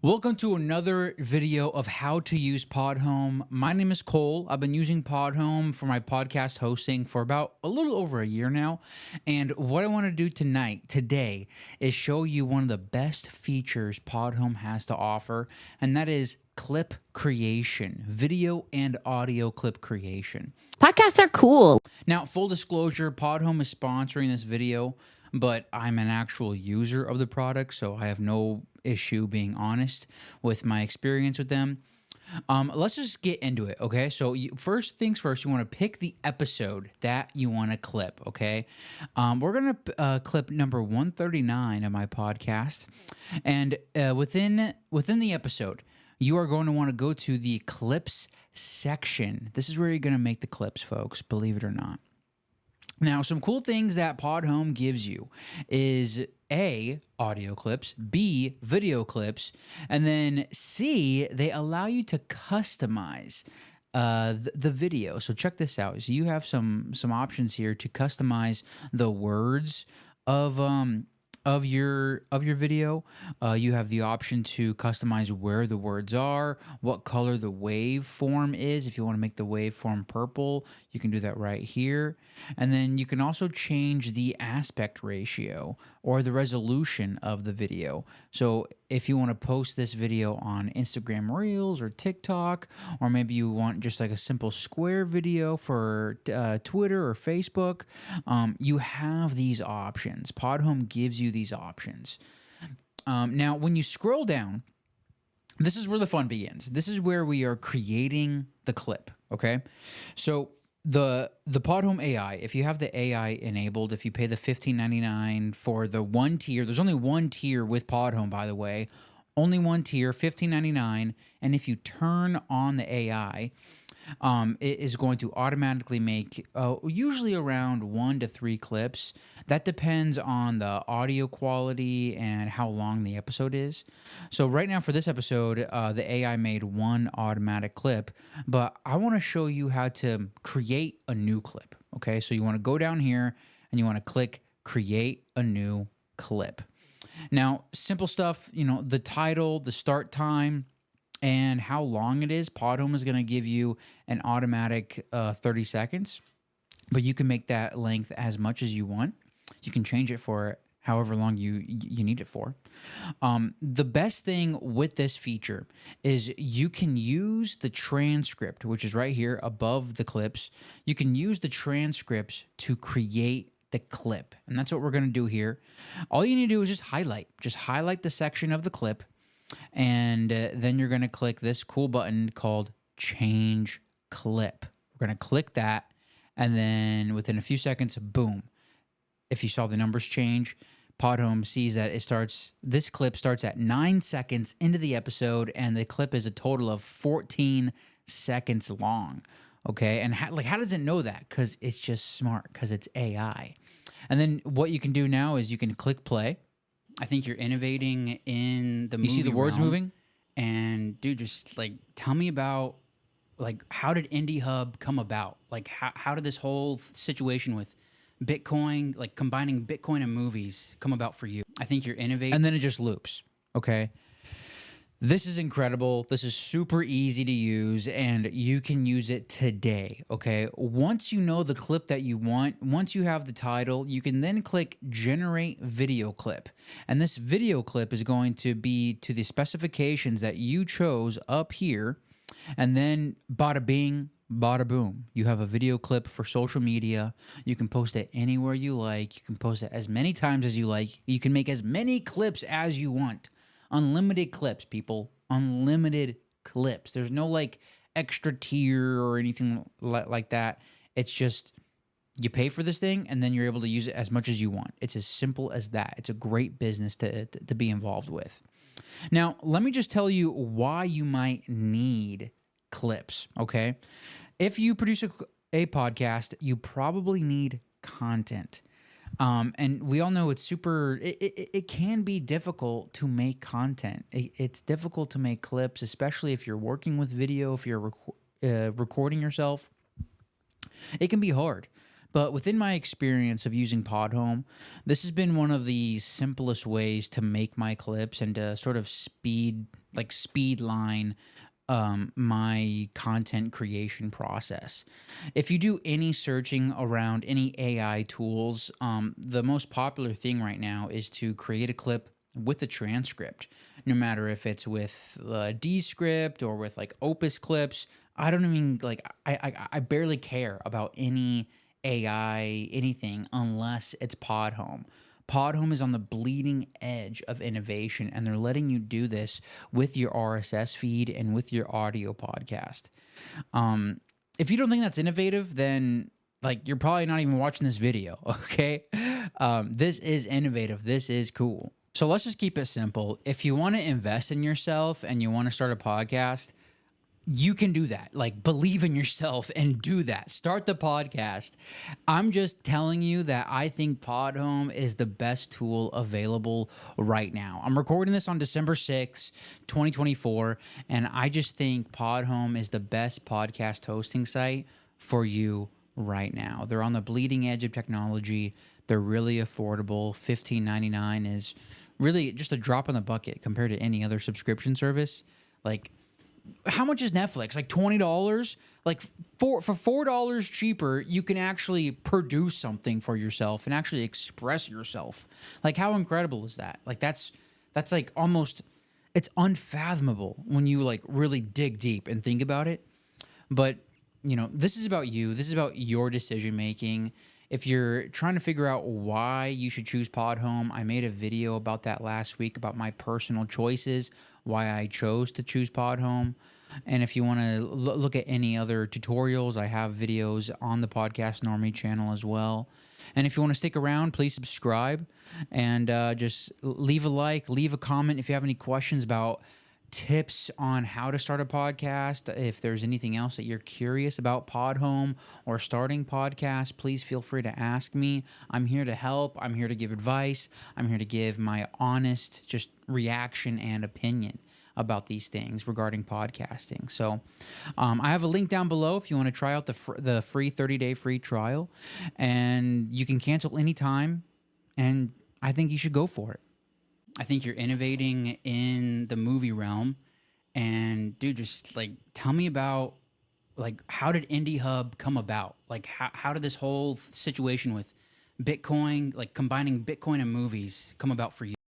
Welcome to another video of how to use Podhome. My name is Cole. I've been using Podhome for my podcast hosting for about a little over a year now. And what I want to do today, is show you one of the best features Podhome has to offer, and that is clip creation, video and audio clip creation. Podcasts are cool. Now, full disclosure, Podhome is sponsoring this video, but I'm an actual user of the product, so I have no issue being honest with my experience with them. Let's just get into it, okay? So first things first, you want to pick the episode that you want to clip, okay? We're going to clip number 139 of my podcast, and within the episode, you are going to want to go to the clips section. This is where you're going to make the clips, folks, believe it or not. Now, some cool things that Podhome gives you is A, audio clips, B, video clips, and then C, they allow you to customize the video. So check this out. So you have some options here to customize the words of your video. You have the option to customize where the words are, what color the waveform is. If you want to make the waveform purple, you can do that right here. And then you can also change the aspect ratio or the resolution of the video. So if you want to post this video on Instagram Reels or TikTok, or maybe you want just like a simple square video for Twitter or Facebook, you have these options. Podhome gives you these options. Now, when you scroll down, this is where the fun begins. This is where we are creating the clip, okay? So the Podhome AI, if you have the AI enabled, if you pay the $15.99 for the one tier, there's only one tier with Podhome, by the way, only one tier, $15.99, and if you turn on the AI, it is going to automatically make usually around 1 to 3 clips. That depends on the audio quality and how long the episode is. So right now for this episode, the AI made one automatic clip, but I want to show you how to create a new clip. Okay, so you want to go down here and you want to click create a new clip. Now, simple stuff, the title, the start time, and how long it is. Podhome is going to give you an automatic 30 seconds, but you can make that length as much as you want. You can change it for however long you need it for. The best thing with this feature is you can use the transcript, which is right here above the clips. You can use the transcripts to create the clip, and that's what we're going to do here. All you need to do is just highlight the section of the clip, and then you're going to click this cool button called Change Clip. We're going to click that, and then within a few seconds, boom. If you saw the numbers change, Podhome sees that this clip starts at 9 seconds into the episode, and the clip is a total of 14 seconds long. Okay, and how does it know that? Because it's just smart, because it's AI. And then what you can do now is you can click play. I think you're innovating in the movie. You see the words realm. moving? And dude, just like tell me about how did Indie Hub come about? Like how did this whole situation with Bitcoin, like combining Bitcoin and movies, come about for you? I think you're innovating. And then it just loops. Okay. This is incredible. This is super easy to use, and you can use it today, okay? Once you know the clip that you want, once you have the title, you can then click Generate Video Clip. And this video clip is going to be to the specifications that you chose up here, and then bada bing, bada boom. You have a video clip for social media. You can post it anywhere you like. You can post it as many times as you like. You can make as many clips as you want. Unlimited clips, people. Unlimited clips. There's no like extra tier or anything like that. It's just you pay for this thing and then you're able to use it as much as you want. It's as simple as that. It's a great business to be involved with. Now, let me just tell you why you might need clips, okay? If you produce a podcast, you probably need content. And we all know it can be difficult to make content. It's difficult to make clips, especially if you're working with video, if you're recording yourself. It can be hard. But within my experience of using Podhome, this has been one of the simplest ways to make my clips and to sort of speed like speed line my content creation process. If you do any searching around any AI tools, the most popular thing right now is to create a clip with a transcript, no matter if it's with Descript or with like Opus clips. I don't even like, I barely care about any AI, anything, unless it's Podhome. Podhome is on the bleeding edge of innovation, and they're letting you do this with your RSS feed and with your audio podcast. If you don't think that's innovative, then like you're probably not even watching this video. Okay, this is innovative. This is cool. So let's just keep it simple. If you want to invest in yourself and you want to start a podcast, you can do that. Like, believe in yourself and do that. Start the podcast. I'm just telling you that I think Podhome is the best tool available right now. I'm recording this on December 6th, 2024, and I just think Podhome is the best podcast hosting site for you right now. They're on the bleeding edge of technology. They're really affordable. $15.99 is really just a drop in the bucket compared to any other subscription service. Like, how much is Netflix? Like $20? Like for $4 cheaper, you can actually produce something for yourself and actually express yourself. Like, how incredible is that? Like that's like almost, it's unfathomable when you like really dig deep and think about it. But you know, this is about you. This is about your decision making. If you're trying to figure out why you should choose Podhome, I made a video about that last week about my personal choices, why I chose to choose Podhome. And if you want to look at any other tutorials, I have videos on the Podcast Normie channel as well. And if you want to stick around, please subscribe and just leave a like, leave a comment if you have any questions about tips on how to start a podcast. If there's anything else that you're curious about Podhome or starting podcasts, please feel free to ask me. I'm here to help. I'm here to give advice. I'm here to give my honest just reaction and opinion about these things regarding podcasting. So I have a link down below if you want to try out the free 30-day free trial, and you can cancel anytime, and I think you should go for it. I think you're innovating in the movie realm. And dude, just like tell me about like how did Indie Hub come about? Like how did this whole situation with Bitcoin, like combining Bitcoin and movies come about for you?